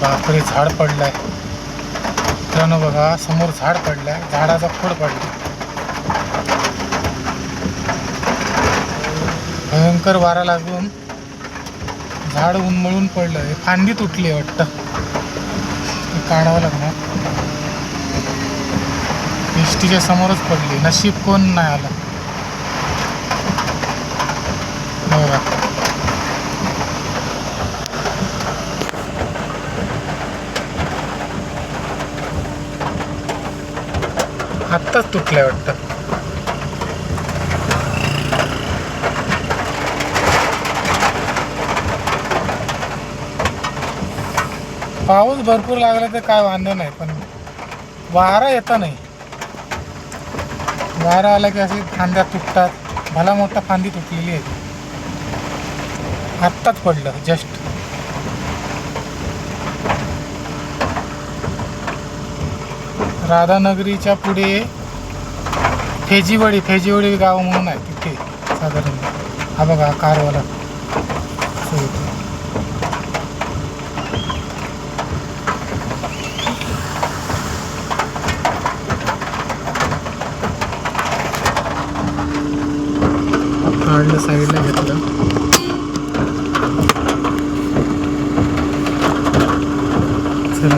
बापरे, झाड पडलाय मित्रांनो. बघा समोर झाड पडलाय, झाडाचा खोड पडला. भयंकर वारा लागून झाड उन्मळून पडलं. फांदी तुटली वाटतं, काढावं लागणार. एसटीच्या समोरच पडली. नशीब कोण नाही आलं. बघा आत्ताच तुटलंय वाटतं. पाऊस भरपूर लागला तर काय वांधो नाही, पण वारा येता नाही. वारा आला की असे फांद्या तुटतात. भला मोठा फांदी तुटलेली आहे. आत्ताच पडलं जस्ट. राधानगरीच्या पुढे फेजीवडी गाव म्हणून आहे, तिथे साधारण. हा बघा कारवाला काढलं, साईडला घेतलं. चला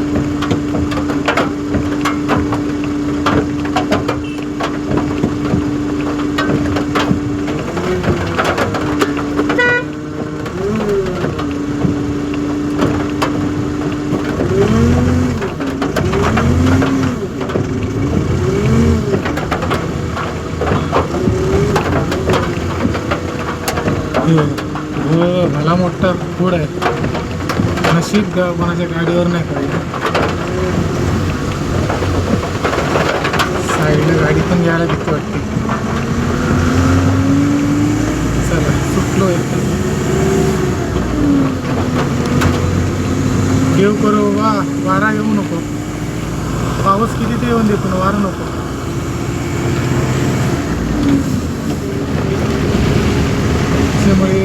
भला मोठा खोड आहे. नशीब कोणाच्या गाडीवर नाही पडलं. साईडला गाडी पण घ्यायला भीती वाटते. चला सुटलो. देव करो वा, वारा येऊ नको. पाऊस किती ते येऊन दे, पण वारा नको. त्यामुळे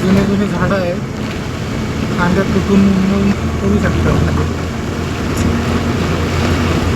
जुने झाडं आहेत, फांद्या तुटून पडू शकतात.